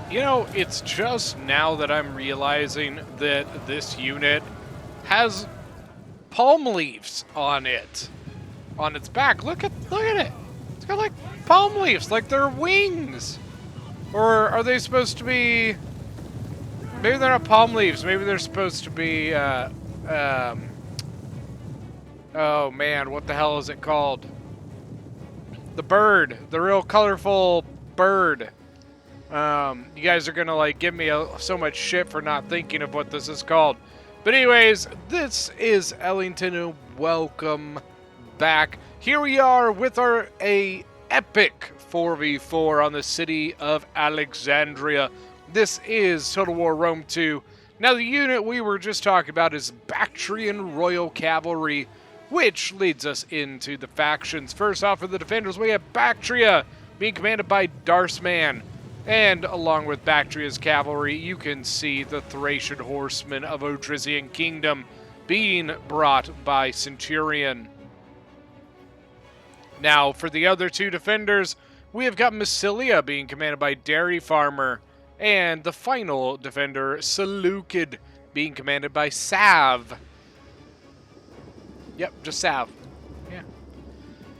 You know, it's just now that I'm realizing that this unit has palm leaves on it, on its back. Look at it. It's got like palm leaves, like they're wings. Or are they supposed to be? Maybe they're not palm leaves. Maybe they're supposed to be. Oh man, what the hell is it called? The bird, the real colorful bird. You guys are gonna like give me so much shit for not thinking of what this is called. But anyways, this is Ellington. Welcome back. Here we are with our epic 4v4 on the city of Alexandria. This is Total War Rome 2. Now the unit we were just talking about is Bactrian Royal Cavalry, which leads us into the factions. First off, for the defenders, we have Bactria being commanded by Darsman. And along with Bactria's cavalry, you can see the Thracian horsemen of Odrysian Kingdom being brought by Centurion. Now, for the other two defenders, we have got Massilia being commanded by Dairy Farmer, and the final defender, Seleucid, being commanded by Sav. Yep, just Sav. Yeah.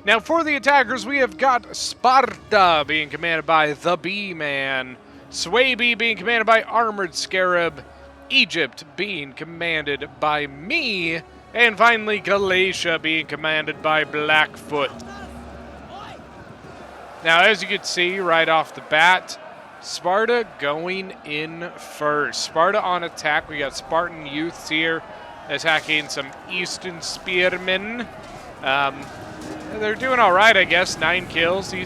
Now, for the attackers, we have got Sparta being commanded by the Bee-Man, Swaby being commanded by Armored Scarab, Egypt being commanded by me, and finally Galatia being commanded by Blackfoot. Now, as you can see right off the bat, Sparta going in first. Sparta on attack. We got Spartan youths here attacking some Eastern spearmen. They're doing all right, I guess. 9 kills. Do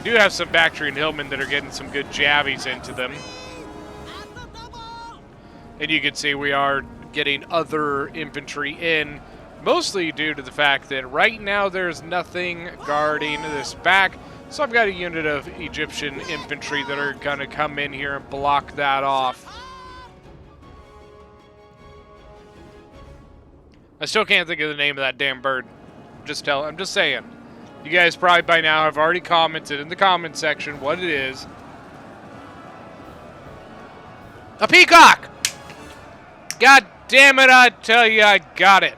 have some Bactrian hillmen that are getting some good jabbies into them. And you can see we are getting other infantry in, mostly due to the fact that right now there's nothing guarding this back. So I've got a unit of Egyptian infantry that are going to come in here and block that off. I still can't think of the name of that damn bird. I'm just saying. You guys probably by now have already commented in the comment section what it is. A peacock! God damn it, I tell you, I got it.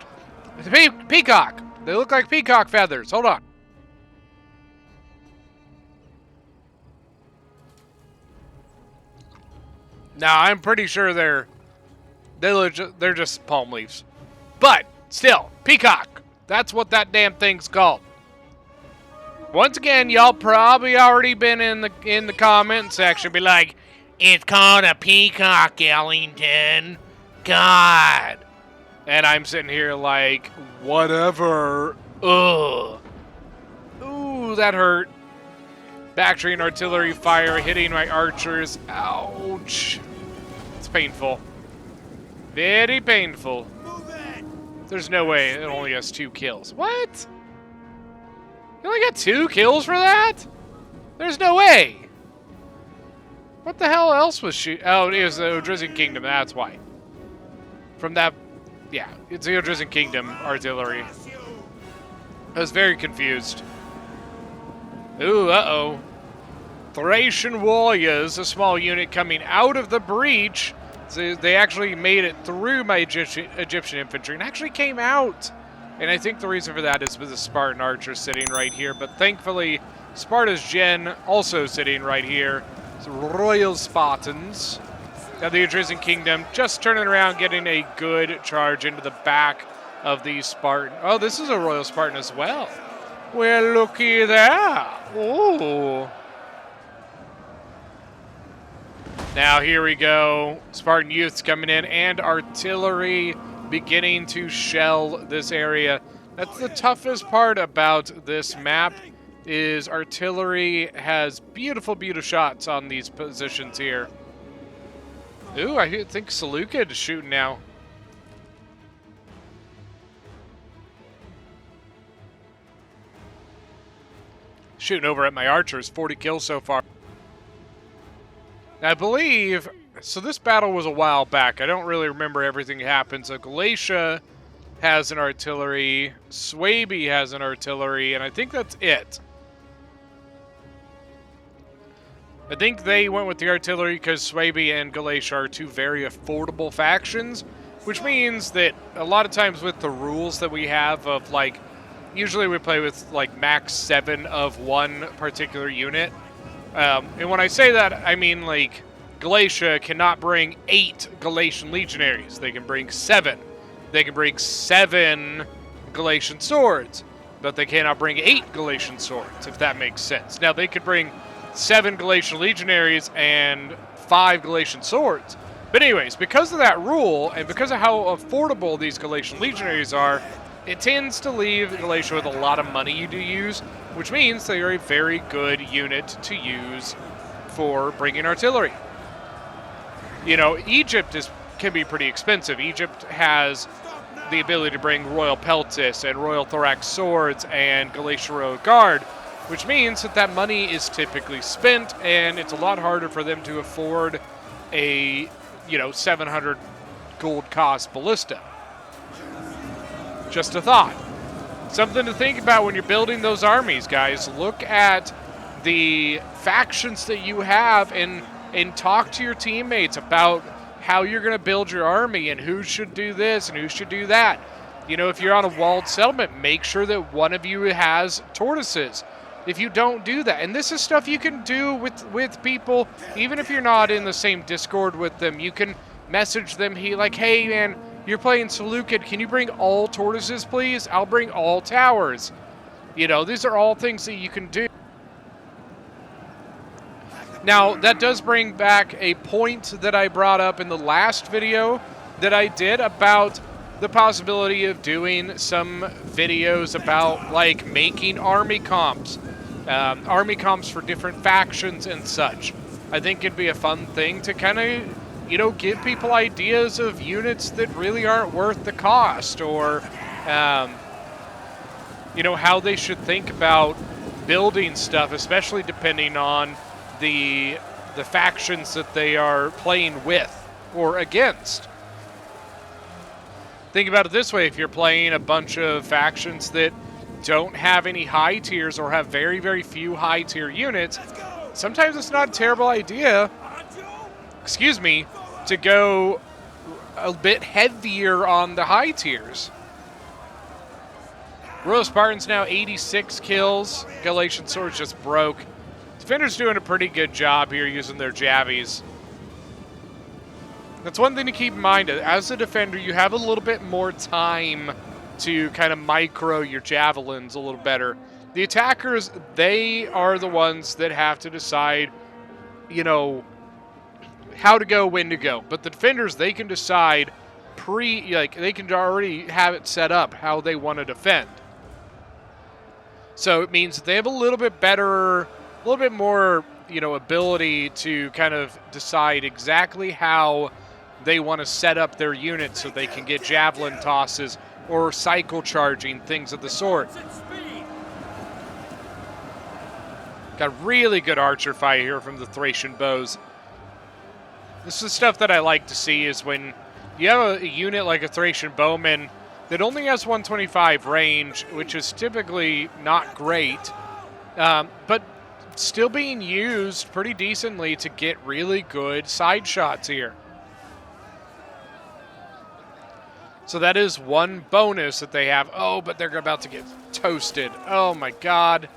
It's a peacock. They look like peacock feathers. Hold on. Now, I'm pretty sure they're just palm leaves. But, still, peacock. That's what that damn thing's called. Once again, y'all probably already been in the comment section, be like, it's called a peacock, Ellington. God. And I'm sitting here like, whatever. Ugh. Ooh, that hurt. Bactrian artillery fire hitting my archers. Ouch. It's painful. Very painful. There's no way it only has 2 kills. What? You only got 2 kills for that? There's no way. What the hell else was she? Oh, it was the Odrysian Kingdom. That's why. From that, yeah, it's the Odrysian Kingdom artillery. I was very confused. Ooh, uh-oh. Thracian warriors, a small unit coming out of the breach. So they actually made it through my Egyptian infantry and actually came out. And I think the reason for that is with the Spartan archers sitting right here. But thankfully, Sparta's gen also sitting right here. So Royal Spartans. Now the Odrysian Kingdom just turning around, getting a good charge into the back of the Spartan. Oh, this is a Royal Spartan as well. Well, looky there. Ooh. Now here we go. Spartan youths coming in and artillery beginning to shell this area. That's the toughest part about this map is artillery has beautiful, beautiful shots on these positions here. Ooh, I think Seleucid is shooting now. Shooting over at my archers. 40 kills so far. I believe, so this battle was a while back. I don't really remember everything that happened. So Galatia has an artillery, Swaby has an artillery, and I think that's it. I think they went with the artillery because Swaby and Galatia are two very affordable factions, which means that a lot of times with the rules that we have of, like, usually we play with, like, max 7 of one particular unit. And when I say that, I mean, like, Galatia cannot bring 8 Galatian legionaries. They can bring 7. They can bring 7 Galatian swords, but they cannot bring 8 Galatian swords, if that makes sense. Now, they could bring 7 Galatian legionaries and 5 Galatian swords. But anyways, because of that rule, and because of how affordable these Galatian legionaries are, it tends to leave Galatia with a lot of money to use, which means they are a very good unit to use for bringing artillery. You know, Egypt can be pretty expensive. Egypt has the ability to bring Royal Peltis and Royal Thorax swords and Galatia Royal Guard, which means that that money is typically spent, and it's a lot harder for them to afford a, 700 gold cost ballista. Just a thought. Something to think about when you're building those armies, guys. Look at the factions that you have and talk to your teammates about how you're going to build your army and who should do this and who should do that. You know, if you're on a walled settlement, make sure that one of you has tortoises. If you don't do that, and this is stuff you can do with people, even if you're not in the same Discord with them, you can message them, hey man, you're playing Seleucid, can you bring all tortoises, please? I'll bring all towers. You know, these are all things that you can do. Now, that does bring back a point that I brought up in the last video that I did about the possibility of doing some videos about, like, making army comps for different factions and such. I think it'd be a fun thing to kind of, give people ideas of units that really aren't worth the cost, or, how they should think about building stuff, especially depending on the factions that they are playing with or against. Think about it this way: if you're playing a bunch of factions that don't have any high tiers or have very, very few high tier units, sometimes it's not a terrible idea, to go a bit heavier on the high tiers. Royal Spartans now 86 kills. Galatian Swords just broke. Defender's doing a pretty good job here using their jabbies. That's one thing to keep in mind. As a defender, you have a little bit more time to kind of micro your javelins a little better. The attackers, they are the ones that have to decide, how to go, when to go. But the defenders, they can decide they can already have it set up how they want to defend. So it means that they have a little bit more, ability to kind of decide exactly how they want to set up their units so they can get javelin tosses or cycle charging, things of the sort. Got really good archer fire here from the Thracian bows. This is stuff that I like to see, is when you have a unit like a Thracian bowman that only has 125 range, which is typically not great, but still being used pretty decently to get really good side shots here. So that is one bonus that they have. Oh, but they're about to get toasted. Oh my god.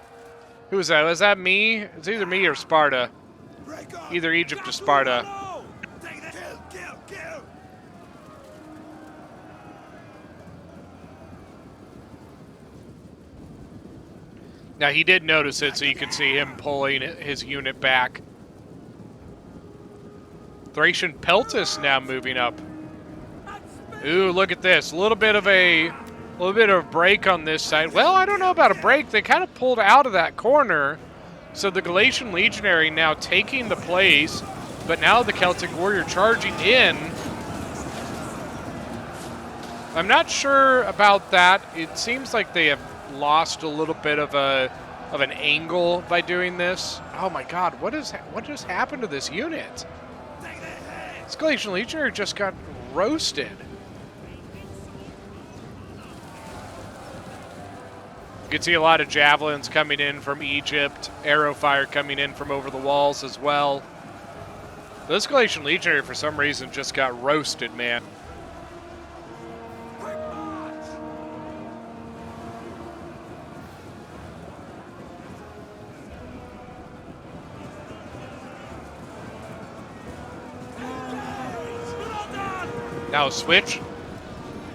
Who is that? Was that me? It's either me or Sparta. Either Egypt or Sparta. Now, he did notice it, so you can see him pulling his unit back. Thracian Peltis now moving up. Ooh, look at this. A little bit of a break on this side. Well, I don't know about a break. They kind of pulled out of that corner. So the Galatian Legionary now taking the place, but now the Celtic Warrior charging in. I'm not sure about that. It seems like they have lost a little bit of a of an angle by doing this. Oh my god, what just happened to this unit? This Galatian Legionary just got roasted. You can see a lot of javelins coming in from Egypt, arrow fire coming in from over the walls as well. This Galatian Legionary, for some reason, just got roasted, man. Now switch.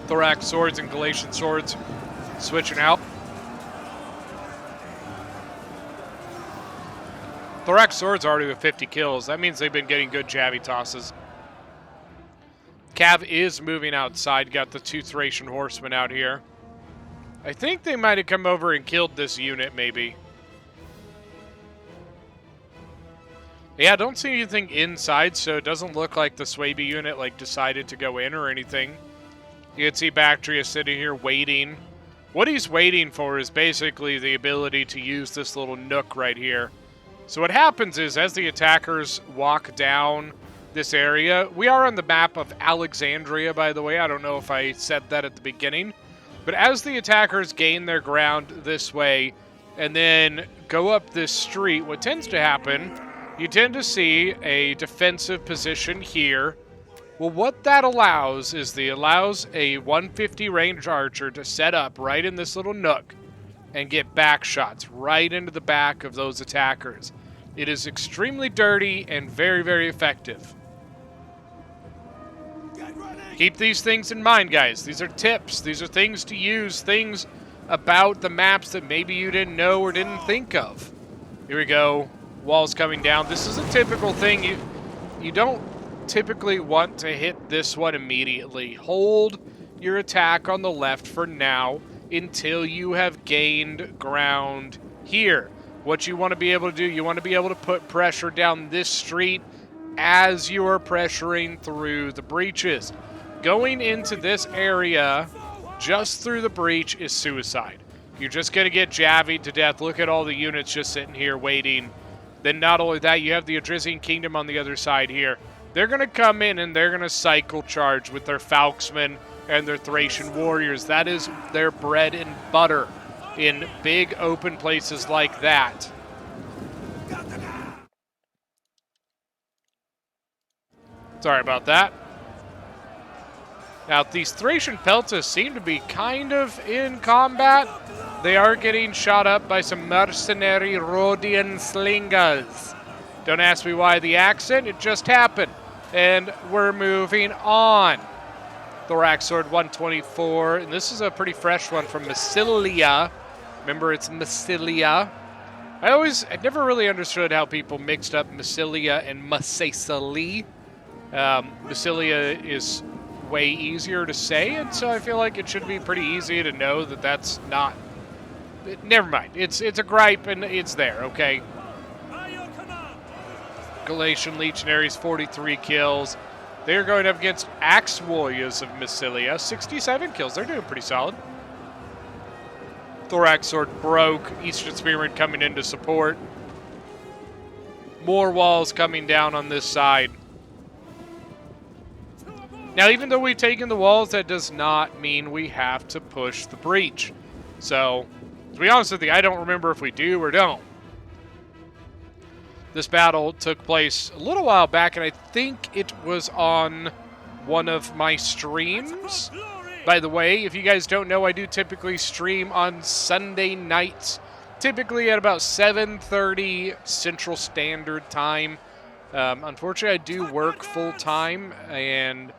Thorax swords and Galatian swords switching out. Thorax swords already with 50 kills. That means they've been getting good jabby tosses. Cav is moving outside. Got the 2 Thracian horsemen out here. I think they might have come over and killed this unit, maybe. Yeah, I don't see anything inside, so it doesn't look like the Swaby unit decided to go in or anything. You can see Bactria sitting here waiting. What he's waiting for is basically the ability to use this little nook right here. So what happens is, as the attackers walk down this area, we are on the map of Alexandria, by the way. I don't know if I said that at the beginning. But as the attackers gain their ground this way and then go up this street, what tends to happen, you tend to see a defensive position here. Well, what that allows is allows a 150 range archer to set up right in this little nook and get back shots right into the back of those attackers. It is extremely dirty and very, very effective. Keep these things in mind, guys. These are tips. These are things to use, things about the maps that maybe you didn't know or didn't think of. Here we go. Walls coming down. This is a typical thing. You don't typically want to hit this one immediately. Hold your attack on the left for now until you have gained ground here. What you want to be able to do, you want to be able to put pressure down this street as you are pressuring through the breaches. Going into this area just through the breach is suicide. You're just going to get javied to death. Look at all the units just sitting here waiting. Then not only that, you have the Adrizian Kingdom on the other side here. They're going to come in and they're going to cycle charge with their Falksmen and their Thracian warriors. That is their bread and butter in big open places like that. Sorry about that. Now, these Thracian Peltas seem to be kind of in combat. They are getting shot up by some mercenary Rhodian slingers. Don't ask me why the accent, it just happened. And we're moving on. Thorax Sword 124, and this is a pretty fresh one from Massilia. Remember, it's Massilia. I never really understood how people mixed up Massilia and Massacili. Massilia is way easier to say, and so I feel like it should be pretty easy to know that that's not... Never mind. It's a gripe, and it's there, okay? Galatian Legionaries, 43 kills. They're going up against Axe Warriors of Massilia, 67 kills. They're doing pretty solid. Thorax Sword broke. Eastern Spearman coming in to support. More walls coming down on this side. Now, even though we've taken the walls, that does not mean we have to push the breach. So, to be honest with you, I don't remember if we do or don't. This battle took place a little while back, and I think it was on one of my streams. By the way, if you guys don't know, I do typically stream on Sunday nights, typically at about 7:30 Central Standard Time. Unfortunately, I do work full-time, and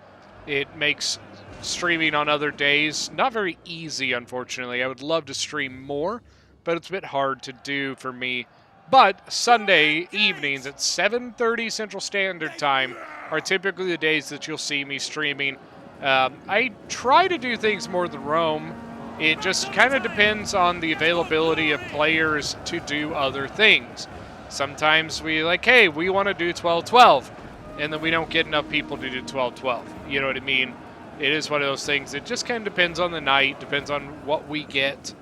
it makes streaming on other days not very easy, unfortunately. I would love to stream more, but it's a bit hard to do for me. But Sunday evenings at 7:30 Central Standard Time are typically the days that you'll see me streaming. I try to do things more than Rome. It just kind of depends on the availability of players to do other things. Sometimes we hey, we want to do 12-12, and then we don't get enough people to do 12-12. You know what I mean? It is one of those things. It just kind of depends on the night, depends on what we get.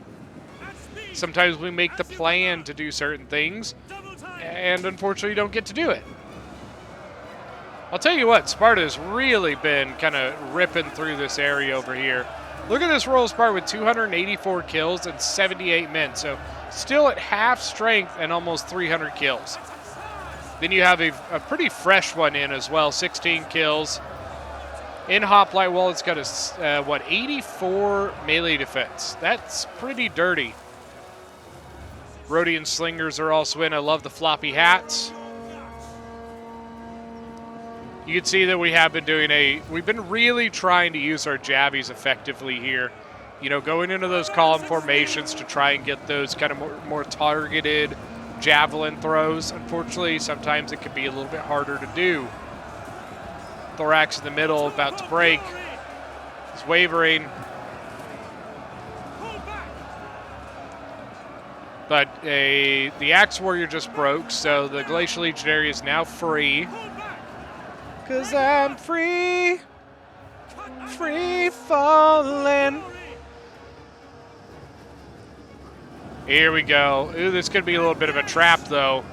Sometimes we make the plan to do certain things, and unfortunately don't get to do it. I'll tell you what, Sparta's really been kind of ripping through this area over here. Look at this Royal Sparta with 284 kills and 78 men, so still at half strength and almost 300 kills. Then you have a pretty fresh one in as well, 16 kills. In Hoplite Wall, it's got a, 84 melee defense. That's pretty dirty. Rhodian Slingers are also in. I love the floppy hats. You can see that we have been we've been really trying to use our jabbies effectively here. You know, going into those column formations to try and get those kind of more targeted javelin throws. Unfortunately, sometimes it can be a little bit harder to do. Thorax in the middle, about to break. He's wavering. But the Axe Warrior just broke, so the Glacial Legionary is now free. 'Cause I'm free, free falling. Here we go. Ooh, this could be a little bit of a trap, though.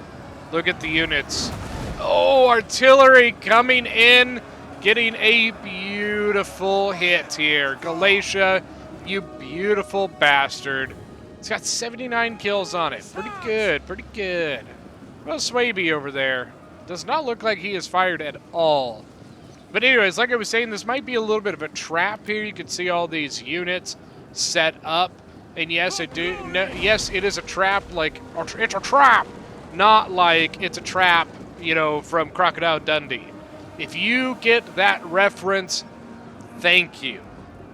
Look at the units. Oh, artillery coming in, getting a beautiful hit here. Galatia, you beautiful bastard. It's got 79 kills on it. Pretty good, pretty good. Well, Swaby over there. Does not look like he is fired at all. But anyways, like I was saying, this might be a little bit of a trap here. You can see all these units set up. And yes, yes, it is a trap. Like, it's a trap. Not like it's a trap, you know, from Crocodile Dundee. If you get that reference, thank you.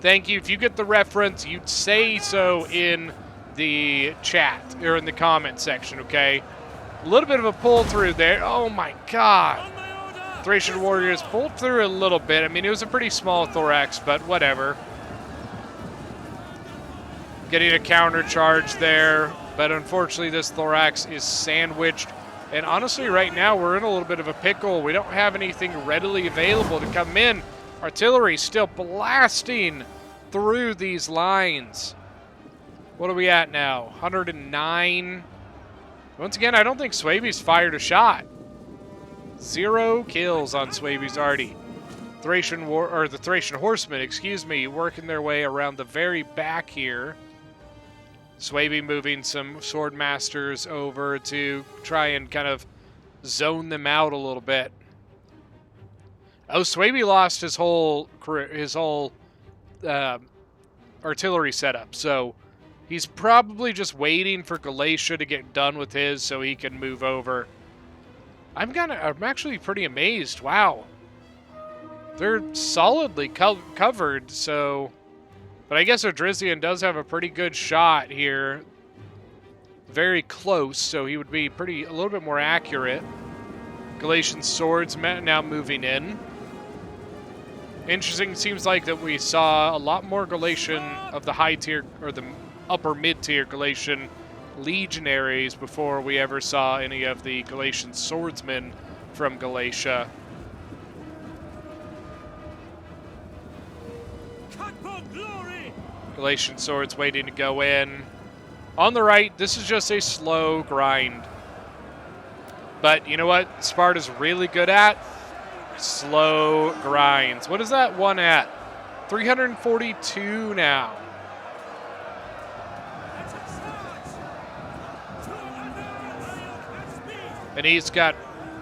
Thank you. If you get the reference, you'd say so in the chat or in the comment section, okay? A little bit of a pull through there. Oh my god. Thracian Warriors pulled through a little bit. I mean, it was a pretty small thorax, but whatever. Getting a counter charge there, but unfortunately this thorax is sandwiched. And honestly, right now we're in a little bit of a pickle. We don't have anything readily available to come in. Artillery still blasting through these lines. What are we at now? 109. Once again, I don't think Swaby's fired a shot. 0 kills on Swaby's already. The Thracian Horsemen, excuse me, working their way around the very back here. Swaby moving some Sword Masters over to try and kind of zone them out a little bit. Oh, Swaby lost his whole artillery setup, so he's probably just waiting for Galatia to get done with his so he can move over. I'm actually pretty amazed. Wow. They're solidly covered, so... But I guess Odrysian does have a pretty good shot here. Very close, so he would be a little bit more accurate. Galatian Swords now moving in. Interesting, seems like that we saw a lot more Galatian of the high tier, or the upper mid-tier Galatian legionaries before we ever saw any of the Galatian swordsmen from Galatia. Galatian swords waiting to go in. On the right, this is just a slow grind. But you know what Sparta's really good at? Slow grinds. What is that one at? 342 now. And he's got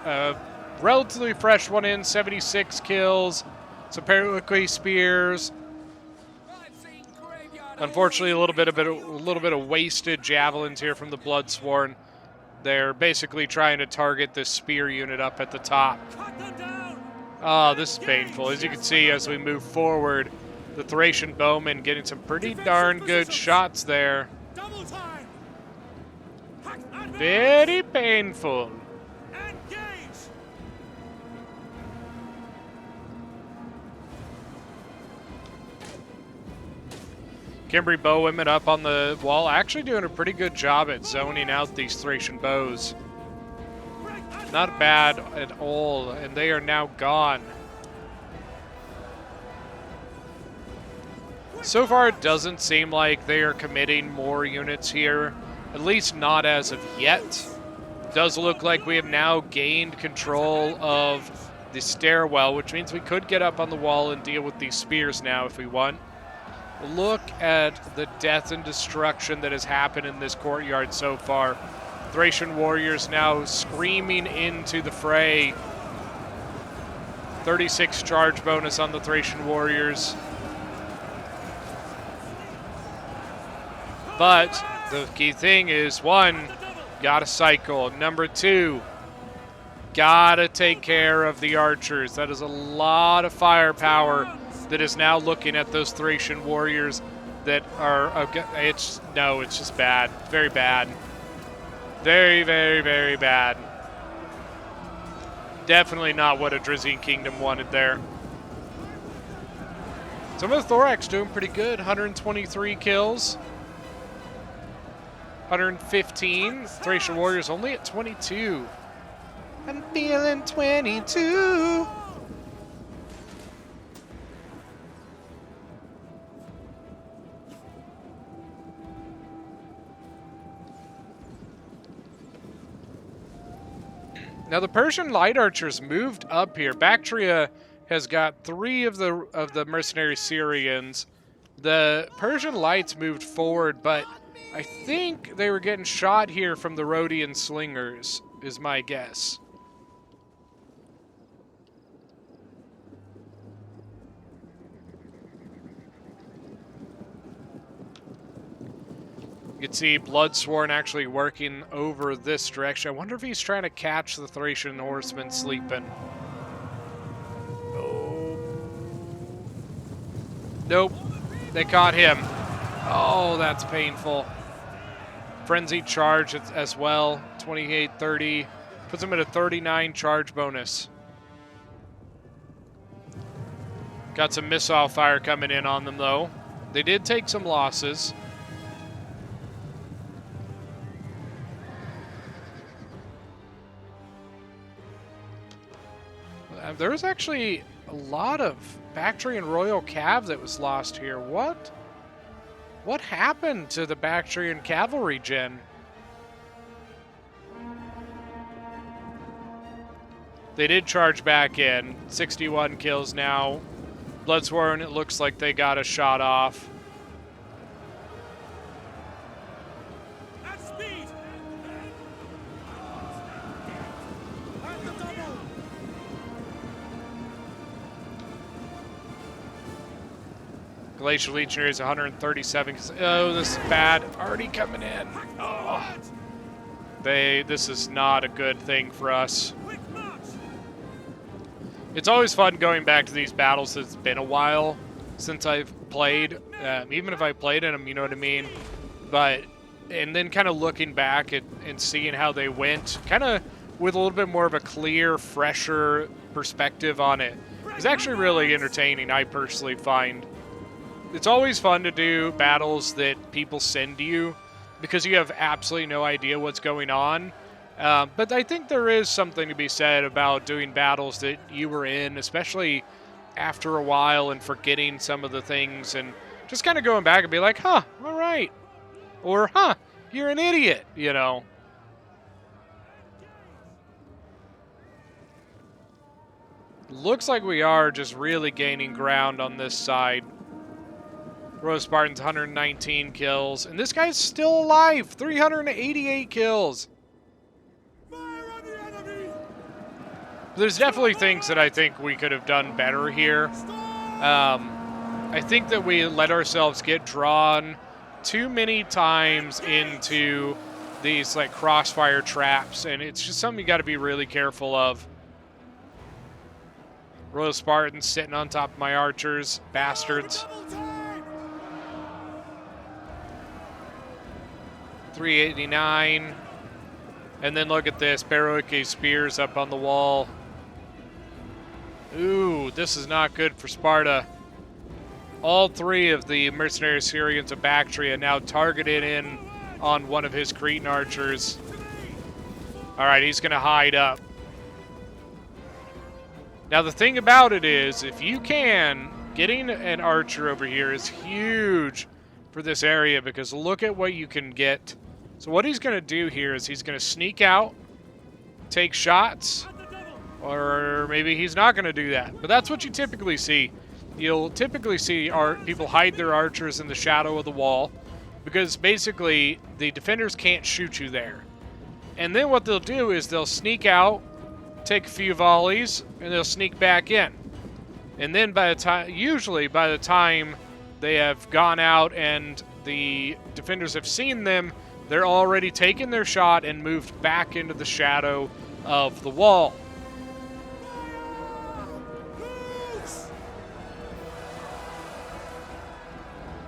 a relatively fresh one in, 76 kills, some Pericles spears. Unfortunately, a little bit of wasted javelins here from the Bloodsworn. They're basically trying to target this spear unit up at the top. Oh, this is painful. As you can see, as we move forward, the Thracian bowmen getting some pretty darn good shots there. Very painful. Kimbri bowwomen up on the wall, actually doing a pretty good job at zoning out these Thracian bows. Not bad at all, and they are now gone. So far, it doesn't seem like they are committing more units here. At least not as of yet. It does look like we have now gained control of the stairwell, which means we could get up on the wall and deal with these spears now if we want. Look at the death and destruction that has happened in this courtyard so far. Thracian warriors now screaming into the fray. 36 charge bonus on the Thracian warriors. But the key thing is, one, gotta cycle. Number two, gotta take care of the archers. That is a lot of firepower that is now looking at those Thracian warriors that are, it's just bad. Very bad. Very, very, very bad. Definitely not what a Drizzy Kingdom wanted there. Some of the Thorax doing pretty good. 123 kills. 115. Thracian Warriors only at 22. I'm feeling 22. Now the Persian light archers moved up here. Bactria has got 3 of the mercenary Syrians. The Persian lights moved forward, but I think they were getting shot here from the Rhodian slingers, is my guess. You can see Bloodsworn actually working over this direction. I wonder if he's trying to catch the Thracian horsemen sleeping. Oh. Nope. They caught him. Oh, that's painful. Frenzied charge as well. 28-30. Puts him at a 39 charge bonus. Got some missile fire coming in on them, though. They did take some losses. There was actually a lot of Bactrian Royal Cav that was lost here. What happened to the Bactrian cavalry gen? They did charge back in. 61 kills now. Bloodsworn, it looks like they got a shot off. Glacial Legionnaires 137. Oh, this is bad. Already coming in. Oh. This is not a good thing for us. It's always fun going back to these battles. It's been a while since I've played. Even if I played in them, you know what I mean? And then kind of looking back and seeing how they went, kind of with a little bit more of a clear, fresher perspective on it. It's actually really entertaining, I personally find. It's always fun to do battles that people send you because you have absolutely no idea what's going on. But I think there is something to be said about doing battles that you were in, especially after a while, and forgetting some of the things and just kind of going back and be like, huh, all right. Or, huh, you're an idiot, you know. Looks like we are just really gaining ground on this side. Rose Spartans, 119 kills. And this guy's still alive. 388 kills. There's definitely things that I think we could have done better here. I think that we let ourselves get drawn too many times into these like crossfire traps. And it's just something you got to be really careful of. Royal Spartans sitting on top of my archers. Bastards. 389. And then look at this. Baroque spears up on the wall. Ooh, this is not good for Sparta. All 3 of the mercenary Syrians of Bactria now targeted in on one of his Cretan archers. All right, he's going to hide up. Now, the thing about it is, if you can, getting an archer over here is huge for this area, because look at what you can get So what he's going to do here is he's going to sneak out, take shots, or maybe he's not going to do that. But that's what you typically see. You'll typically see people hide their archers in the shadow of the wall because basically the defenders can't shoot you there. And then what they'll do is they'll sneak out, take a few volleys, and they'll sneak back in. And then usually by the time they have gone out and the defenders have seen them, they're already taken their shot and moved back into the shadow of the wall.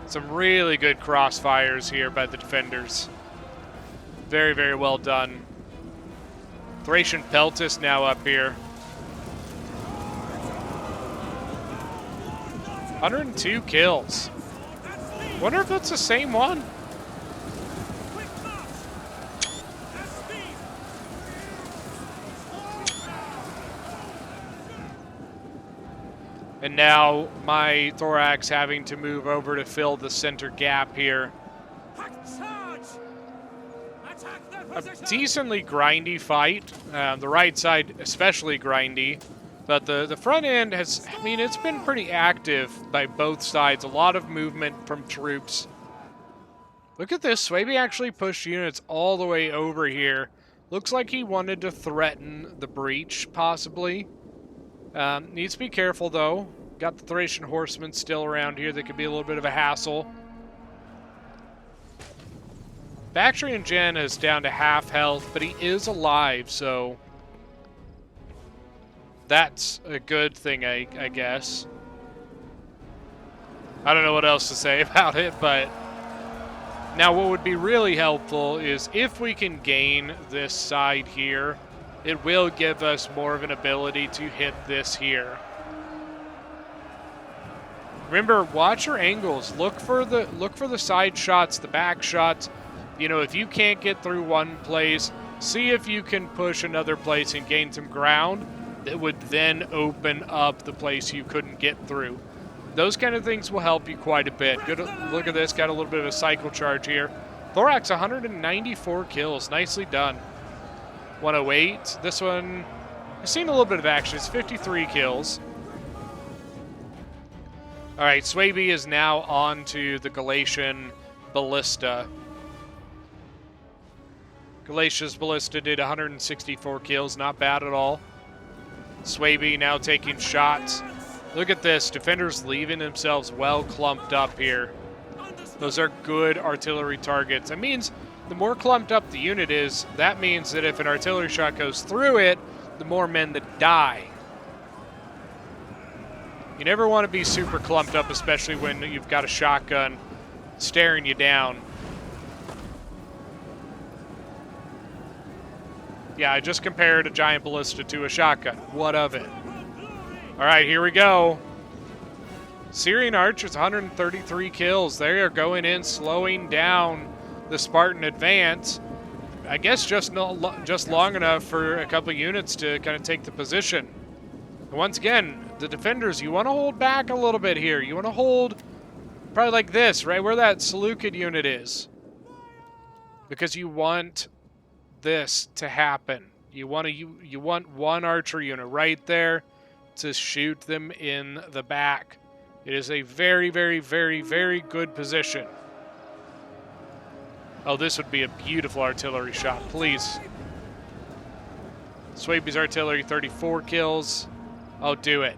Some really good crossfires here by the defenders. Very, very well done. Thracian Peltis now up here. 102 kills. Wonder if it's the same one. And now my Thorax having to move over to fill the center gap here. A decently grindy fight. The right side especially grindy. But the front end has, I mean, it's been pretty active by both sides. A lot of movement from troops. Look at this. Swaby actually pushed units all the way over here. Looks like he wanted to threaten the breach, possibly. Needs to be careful, though. Got the Thracian horsemen still around here. That could be a little bit of a hassle. Bactrian Gen is down to half health, but he is alive, so that's a good thing, I guess. I don't know what else to say about it, but now what would be really helpful is if we can gain this side here, it will give us more of an ability to hit this here. Remember, watch your angles. Look for the side shots, the back shots. You know, if you can't get through one place, see if you can push another place and gain some ground that would then open up the place you couldn't get through. Those kind of things will help you quite a bit. Good. Look at this. Got a little bit of a cycle charge here. Thorax, 194 kills. Nicely done. 108. This one, I've seen a little bit of action. It's 53 kills. All right, Swaby is now on to the Galatian Ballista. Galatia's Ballista did 164 kills. Not bad at all. Swaby now taking shots. Look at this. Defenders leaving themselves well clumped up here. Those are good artillery targets. It means the more clumped up the unit is, that means that if an artillery shot goes through it, the more men that die. You never want to be super clumped up, especially when you've got a shotgun staring you down. Yeah, I just compared a giant ballista to a shotgun. What of it? All right, here we go. Syrian archers, 133 kills. They are going in, slowing down the Spartan advance. I guess just long enough for a couple units to kind of take the position. And once again, the defenders, you want to hold back a little bit here. You want to hold probably like this, right where that Seleucid unit is. Because you want this to happen. You want one archer unit right there to shoot them in the back. It is a very, very, very, very good position. Oh, this would be a beautiful artillery shot, please. Swaby's artillery, 34 kills. Oh, do it.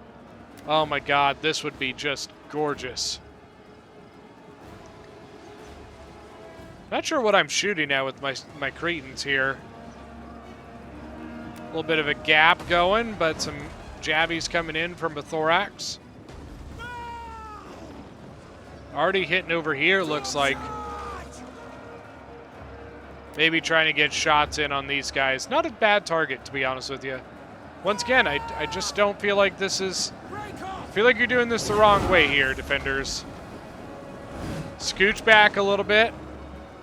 Oh my god, this would be just gorgeous. Not sure what I'm shooting at with my Cretans here. A little bit of a gap going, but some jabbies coming in from a Thorax. Already hitting over here, looks like. Maybe trying to get shots in on these guys. Not a bad target, to be honest with you. Once again, I just don't feel like this is... I feel like you're doing this the wrong way here, defenders. Scooch back a little bit.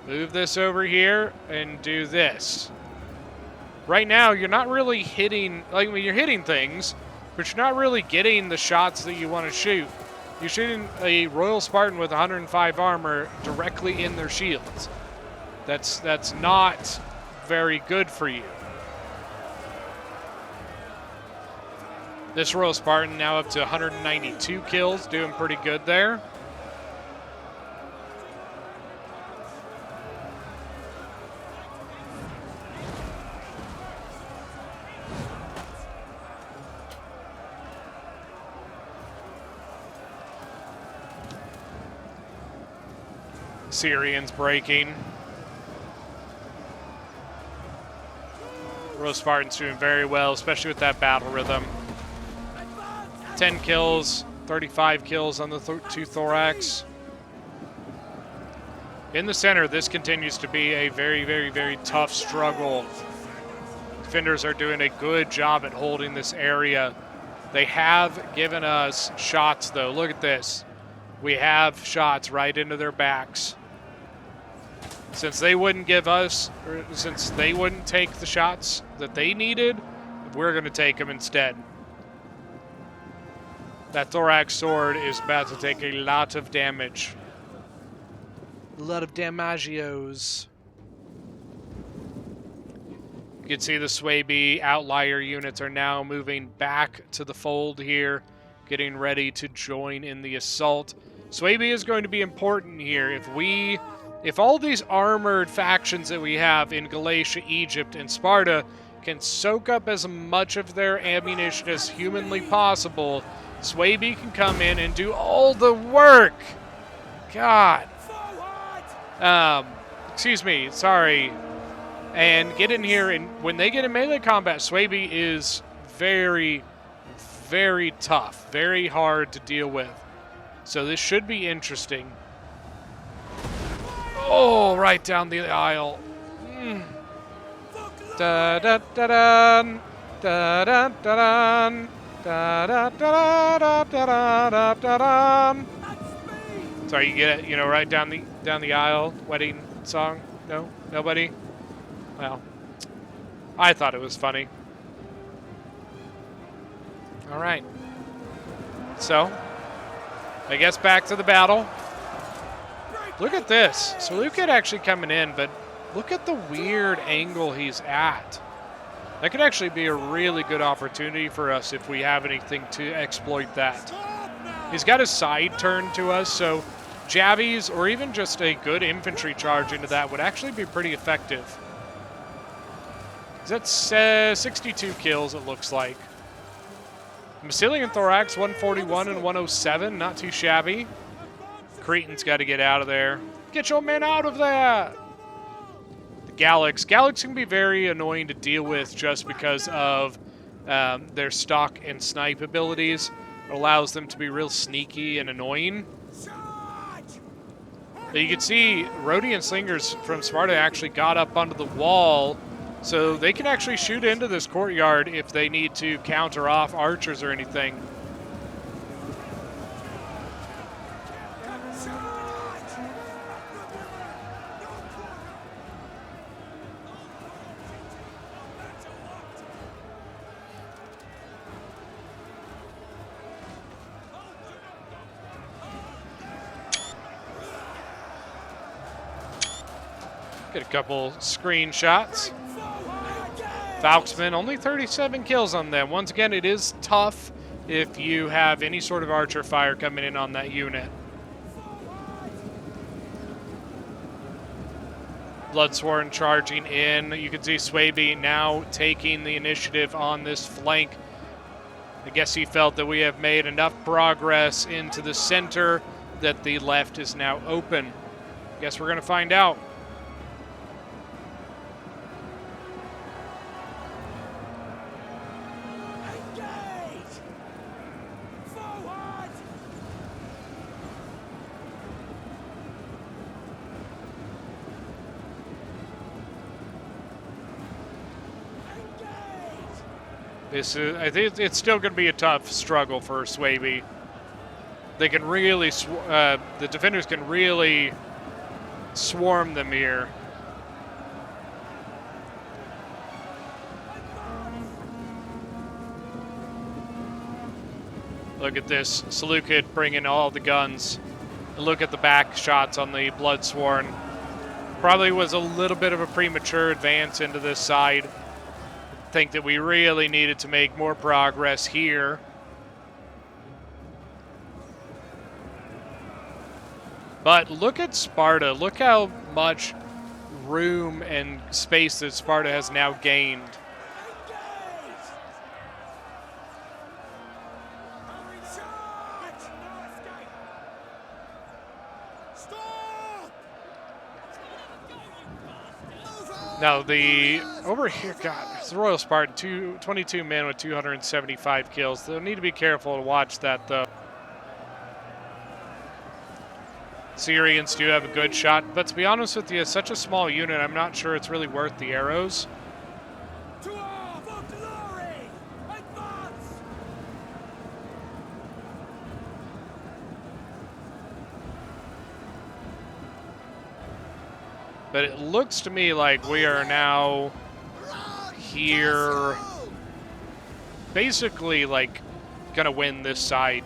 Move this over here and do this. Right now, you're not really hitting... Like, I mean, you're hitting things, but you're not really getting the shots that you want to shoot. You're shooting a Royal Spartan with 105 armor directly in their shields. That's not very good for you. This Royal Spartan now up to 192 kills, doing pretty good there. Syrians breaking. Royal Spartan's doing very well, especially with that battle rhythm. 10 kills, 35 kills on the 2 thorax. In the center, this continues to be a very, very, very tough struggle. Defenders are doing a good job at holding this area. They have given us shots, though. Look at this. We have shots right into their backs. Since they wouldn't give us, or since they wouldn't take the shots that they needed, we're going to take them instead. That thorax sword is about to take a lot of damage. A lot of damagios. You can see the Swaby outlier units are now moving back to the fold here, getting ready to join in the assault. Swaby is going to be important here. If all these armored factions that we have in Galatia, Egypt, and Sparta can soak up as much of their ammunition as humanly possible, Swaby can come in and do all the work. God. Excuse me, sorry. And get in here, and when they get in melee combat, Swaby is very, very tough, very hard to deal with. So this should be interesting. Oh, right down the aisle. Da da da da da da da da da da da da. Sorry, you get it, you know, right down the aisle. Wedding song? No, nobody. Well, I thought it was funny. All right. So, I guess back to the battle. Look at this. So Seleucid actually coming in, but look at the weird angle he's at. That could actually be a really good opportunity for us if we have anything to exploit that. He's got his side turned to us, so jabbies or even just a good infantry charge into that would actually be pretty effective. That's 62 kills, it looks like. Massilian Thorax, 141 and 107, not too shabby. Cretan's got to get out of there. Get your men out of there! The Gallics. Gallics can be very annoying to deal with just because of their stock and snipe abilities. It allows them to be real sneaky and annoying. But you can see Rhodian slingers from Sparta actually got up onto the wall, so they can actually shoot into this courtyard if they need to counter off archers or anything. Get a couple screenshots. Falksmen, only 37 kills on them. Once again, it is tough if you have any sort of archer fire coming in on that unit. Bloodsworn charging in. You can see Swaby now taking the initiative on this flank. I guess he felt that we have made enough progress into the center that the left is now open. Guess we're going to find out. I think it's still going to be a tough struggle for Swaby. They can really, the defenders can really swarm them here. Look at this, Seleucid bringing all the guns. And look at the back shots on the Bloodsworn. Probably was a little bit of a premature advance into this side. I think that we really needed to make more progress here. But look at Sparta. Look how much room and space that Sparta has now gained. Now over here, God, it's the Royal Spartan, 22 men with 275 kills. They'll need to be careful to watch that, though. Syrians do have a good shot, but to be honest with you, it's such a small unit, I'm not sure it's really worth the arrows. But it looks to me like we are now here basically like gonna win this side.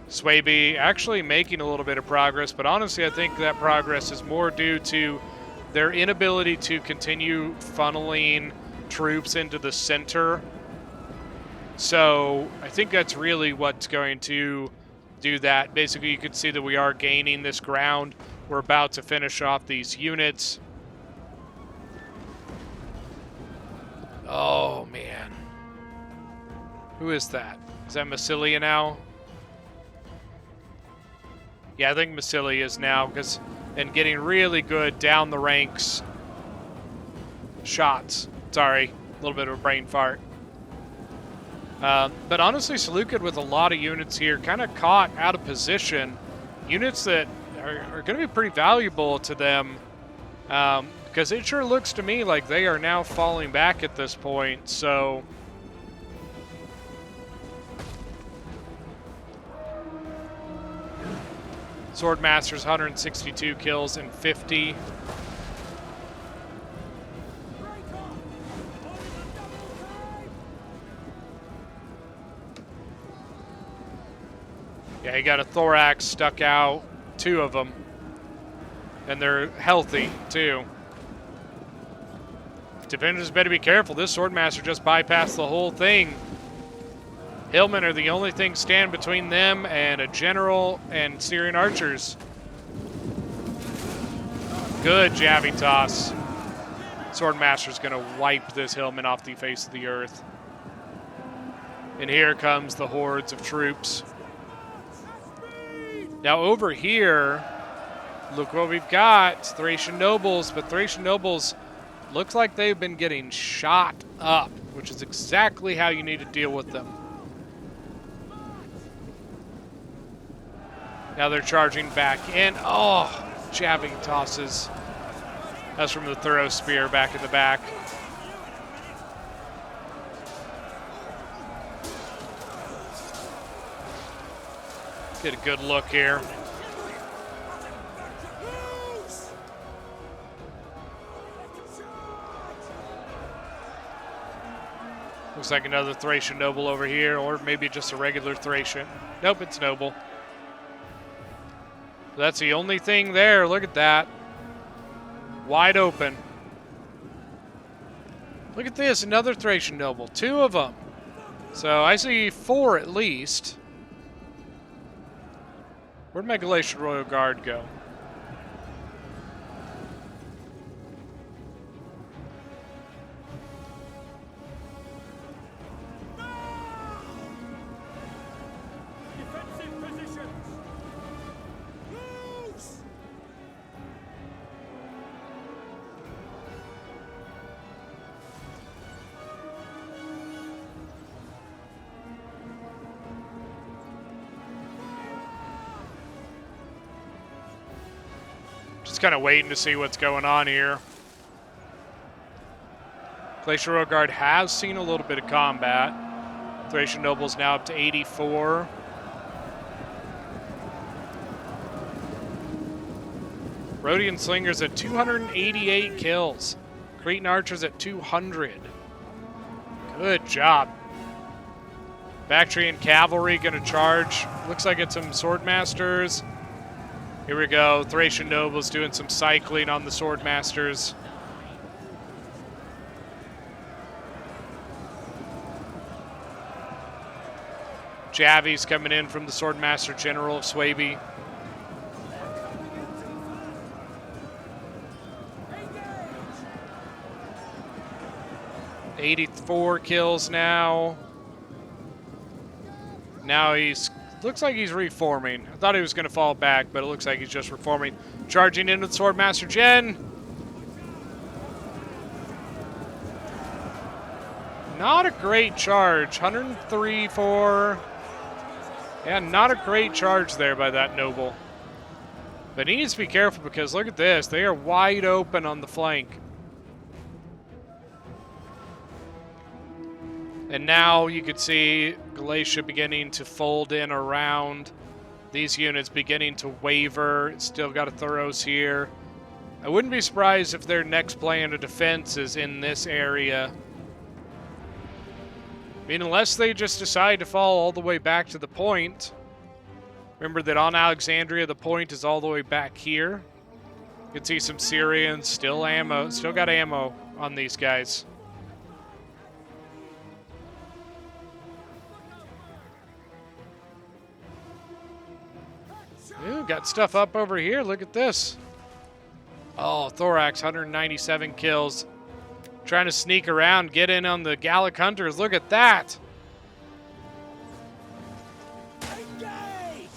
Swaby actually making a little bit of progress, but honestly I think that progress is more due to their inability to continue funneling troops into the center. So I think that's really what's going to do that. Basically you can see that we are gaining this ground. We're about to finish off these units. Oh, man. Who is that? Is that Massilia now? Yeah, I think Massilia is now, and getting really good down the ranks shots. Sorry, a little bit of a brain fart. But honestly, Seleucid with a lot of units here, kind of caught out of position. Units that are going to be pretty valuable to them, because it sure looks to me like they are now falling back at this point. So Swordmaster's 162 kills and 50. Yeah, he got a thorax stuck out. 2 of them. And they're healthy, too. Defenders better be careful. This Swordmaster just bypassed the whole thing. Hillmen are the only thing stand between them and a general and Syrian archers. Good jabbing toss. Swordmaster's going to wipe this Hillman off the face of the earth. And here comes the hordes of troops. Now over here, look what we've got. Thracian nobles, but Thracian nobles looks like they've been getting shot up, which is exactly how you need to deal with them. Now they're charging back in. Oh, jabbing tosses. That's from the thorough spear back in the back. Get a good look here. Looks like another Thracian noble over here, or maybe just a regular Thracian. Nope, it's noble. That's the only thing there. Look at that. Wide open. Look at this, another Thracian noble. 2 of them. So I see 4 at least. Where'd my Galatian Royal Guard go? Defensive positions. Loose. Just kind of waiting to see what's going on here. Glacial Royal Guard has seen a little bit of combat. Thracian Noble's now up to 84. Rhodian Slingers at 288 kills. Cretan Archers at 200. Good job. Bactrian Cavalry going to charge. Looks like it's some Swordmasters. Here we go. Thracian nobles doing some cycling on the sword masters. Javi's coming in from the Swordmaster General of Swaby. '84 kills now. Now looks like he's reforming. I thought he was going to fall back, but it looks like he's just reforming. Charging into the Swordmaster Gen. Not a great charge. 103 for... Yeah, not a great charge there by that noble. But he needs to be careful because look at this. They are wide open on the flank. And now you could see Galatia beginning to fold in around. These units beginning to waver. Still got a Thuros here. I wouldn't be surprised if their next plan of defense is in this area. I mean, unless they just decide to fall all the way back to the point. Remember that on Alexandria, the point is all the way back here. You can see some Syrians, still got ammo on these guys. Ooh, got stuff up over here. Look at this. Oh, Thorax, 197 kills. Trying to sneak around, get in on the Gallic Hunters. Look at that. Engage!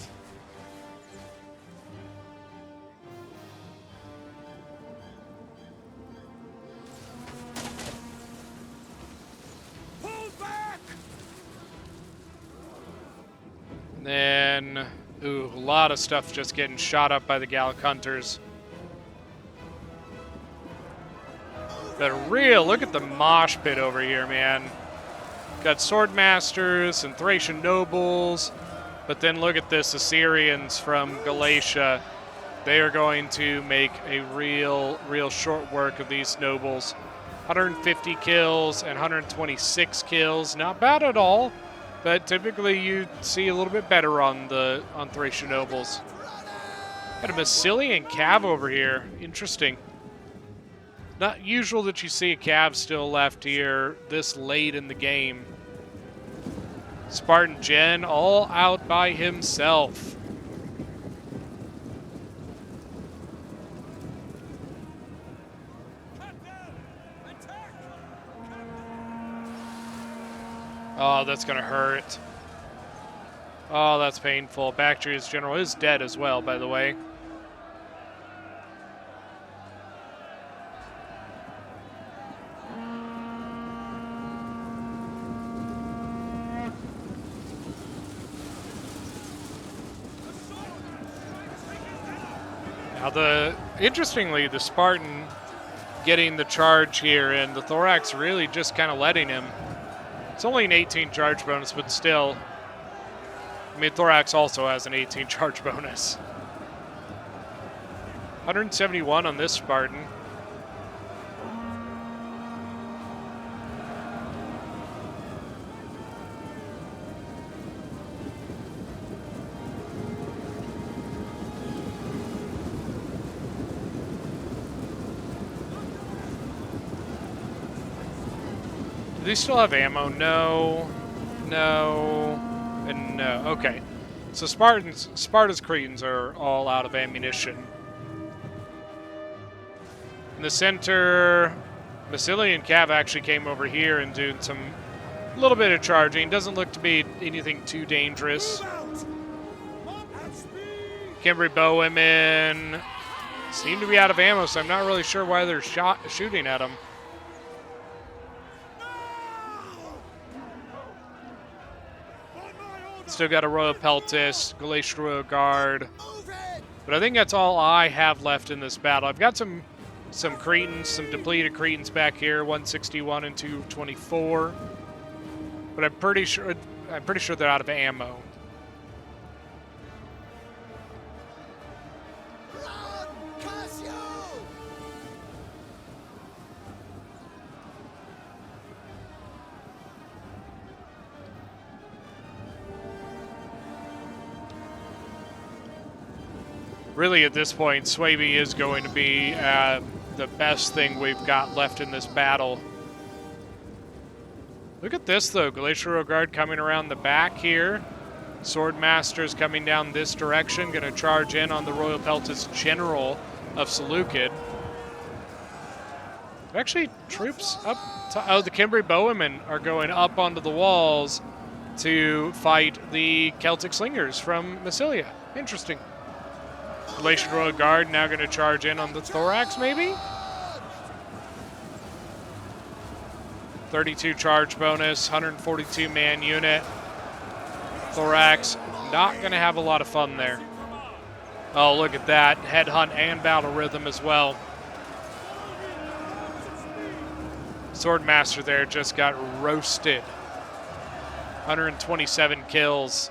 Pull back! And then, ooh, a lot of stuff just getting shot up by the Gallic Hunters. But look at the mosh pit over here, man. Got sword masters and Thracian nobles, but then look at this, Assyrians from Galatia. They are going to make a real short work of these nobles. 150 kills and 126 kills, not bad at all, but typically you see a little bit better on Thracian nobles. Got a Massilian cav over here, interesting. Not usual that you see a cav still left here this late in the game. Spartan Gen all out by himself. Oh, that's going to hurt. Oh, that's painful. Bactria's general is dead as well, by the way. Now, interestingly, the Spartan getting the charge here, and the Thorax really just kind of letting him. It's only an 18 charge bonus, but still. I mean, Thorax also has an 18 charge bonus. 171 on this Spartan. Do they still have ammo? No, and no. Okay, so Sparta's Cretans are all out of ammunition. In the center, Massilian Cav actually came over here and doing a little bit of charging. Doesn't look to be anything too dangerous. Cimbri Bowwomen seem to be out of ammo, so I'm not really sure why they're shooting at them. Still got a Royal Peltist, Galatian Royal Guard. But I think that's all I have left in this battle. I've got some Cretans, some depleted Cretans back here, 161 and 224. But I'm pretty sure they're out of ammo. Really, at this point, Swaby is going to be the best thing we've got left in this battle. Look at this, though. Glacial Royal Guard coming around the back here. Swordmaster's coming down this direction, going to charge in on the Royal Peltas General of Seleucid. Actually, troops up to, oh, the Cimbri Bowmen are going up onto the walls to fight the Celtic Slingers from Massilia. Interesting. Galatian Royal Guard now going to charge in on the Thorax, maybe? 32 charge bonus, 142 man unit. Thorax not going to have a lot of fun there. Oh, look at that. Headhunt and Battle Rhythm as well. Swordmaster there just got roasted. 127 kills.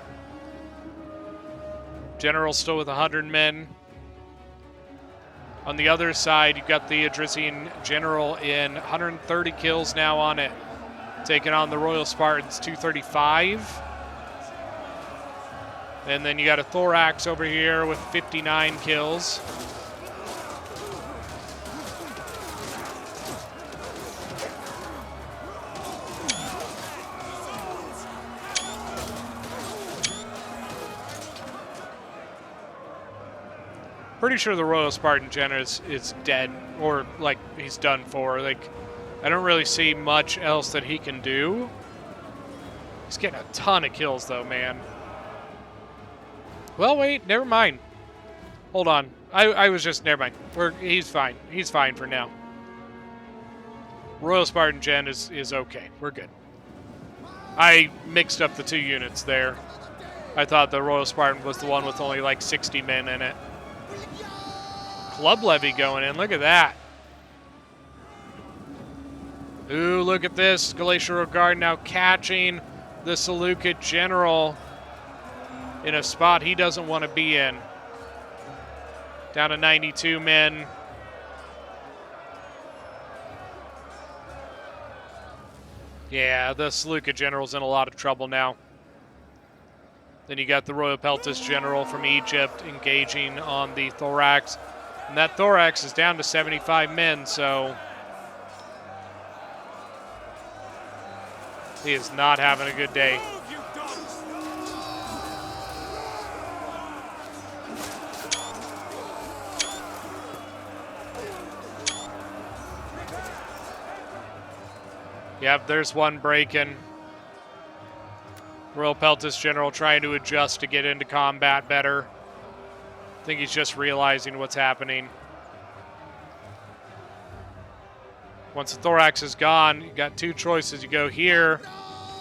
General still with 100 men. On the other side, you've got the Adrisian General in 130 kills now on it. Taking on the Royal Spartans, 235. And then you got a Thorax over here with 59 kills. Pretty sure the Royal Spartan General is dead, or like he's done for. Like, I don't really see much else that he can do. He's getting a ton of kills though, man. Well, wait, never mind. Hold on. I was just, never mind. He's fine. He's fine for now. Royal Spartan Gen is okay. We're good. I mixed up the two units there. I thought the Royal Spartan was the one with only like 60 men in it. Club Levy going in. Look at that. Ooh, look at this. Glacial Royal Guard now catching the Seleucid General in a spot he doesn't want to be in. Down to 92 men. Yeah, the Seleucid General's in a lot of trouble now. Then you got the Royal Peltas General from Egypt engaging on the Thorax. And that Thorax is down to 75 men, so he is not having a good day. Yep, there's one breaking. Royal Peltas General trying to adjust to get into combat better. I think he's just realizing what's happening. Once the Thorax is gone, you got two choices. You go here,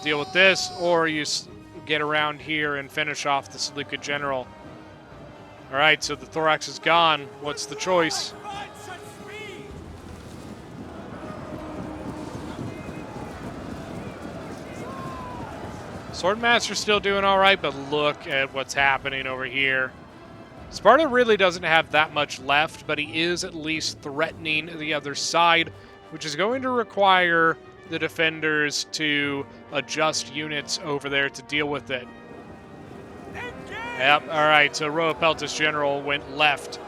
deal with this, or you get around here and finish off the Seleucid General. All right, so the Thorax is gone. What's the choice? Swordmaster's still doing all right, but look at what's happening over here. Sparta really doesn't have that much left, but he is at least threatening the other side, which is going to require the defenders to adjust units over there to deal with it. Yep, all right, so Royal Peltas General went left,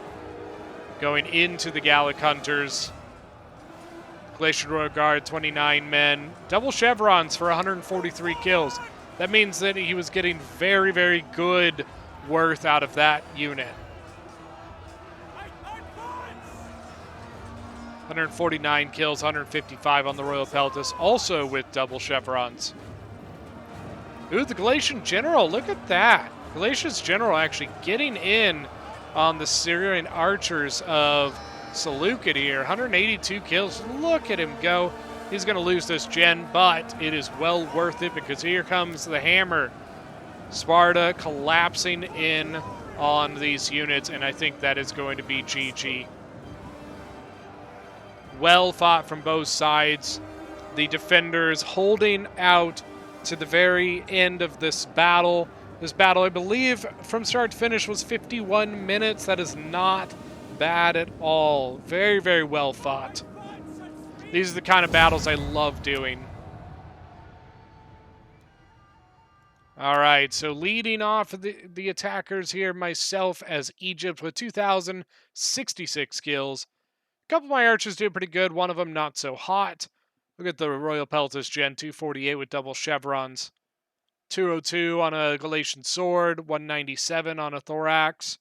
going into the Gallic Hunters. Glacial Royal Guard, 29 men. Double chevrons for 143 kills. That means that he was getting very, very good worth out of that unit. 149 kills, 155 on the Royal Peltas, also with double chevrons. Ooh, the Galatian General, look at that. Galatia's General actually getting in on the Syrian archers of Seleucid here. 182 kills, look at him go. He's going to lose this gen, but it is well worth it because here comes the hammer. Sparta collapsing in on these units, and I think that is going to be GG. Well fought from both sides. The defenders holding out to the very end of this battle. This battle, I believe, from start to finish was 51 minutes. That is not bad at all. Very, very well fought. These are the kind of battles I love doing. All right, so leading off the attackers here, myself as Egypt with 2,066 kills. A couple of my archers did pretty good, one of them not so hot. Look at the Royal Peltis Gen 248 with double chevrons. 202 on a Galatian sword, 197 on a thorax,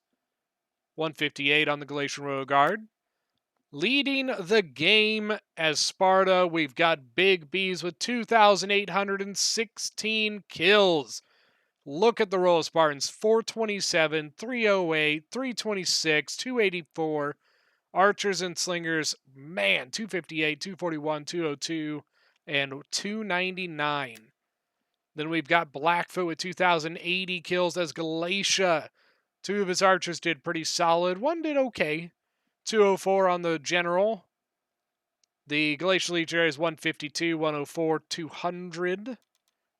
158 on the Galatian Royal Guard. Leading the game as Sparta, we've got Big B's with 2,816 kills. Look at the roll of Spartans: 427, 308, 326, 284. Archers and slingers, man, 258, 241, 202, and 299. Then we've got Blackfoot with 2,080 kills as Galatia. Two of his archers did pretty solid. One did okay. 204 on the general. The Glacial Legionary is 152, 104, 200.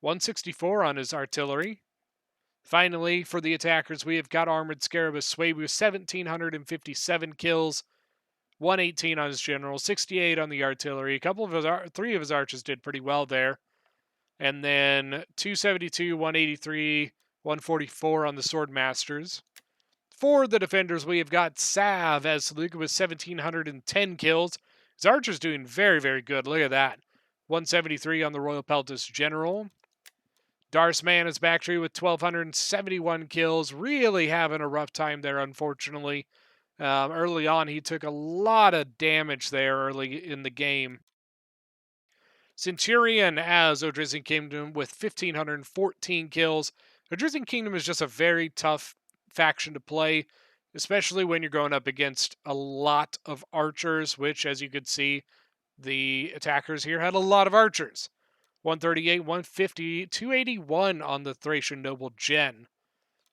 164 on his artillery. Finally, for the attackers, we have got Armored Scarabus Swaby with 1,757 kills. 118 on his general, 68 on the artillery. Three of his archers did pretty well there. And then 272, 183, 144 on the Sword Masters. For the defenders, we have got Sav as Saluka with 1,710 kills. His archer's doing very, very good. Look at that. 173 on the Royal Peltis General. Darsman is back tree with 1,271 kills. Really having a rough time there, unfortunately. Early on, he took a lot of damage there early in the game. Centurion as Odrisian Kingdom with 1,514 kills. Odrisian Kingdom is just a very tough faction to play, especially when you're going up against a lot of archers, which, as you could see, the attackers here had a lot of archers. 138, 150, 281 on the Thracian Noble Gen.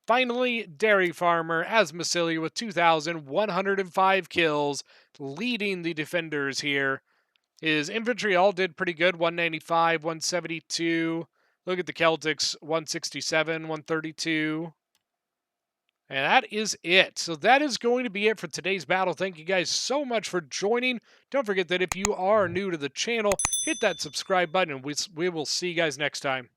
Finally, Dairy Farmer as Massilia with 2,105 kills, leading the defenders here. His infantry all did pretty good, 195, 172. Look at the Celtics, 167, 132. And that is it. So that is going to be it for today's battle. Thank you guys so much for joining. Don't forget that if you are new to the channel, hit that subscribe button, and we will see you guys next time.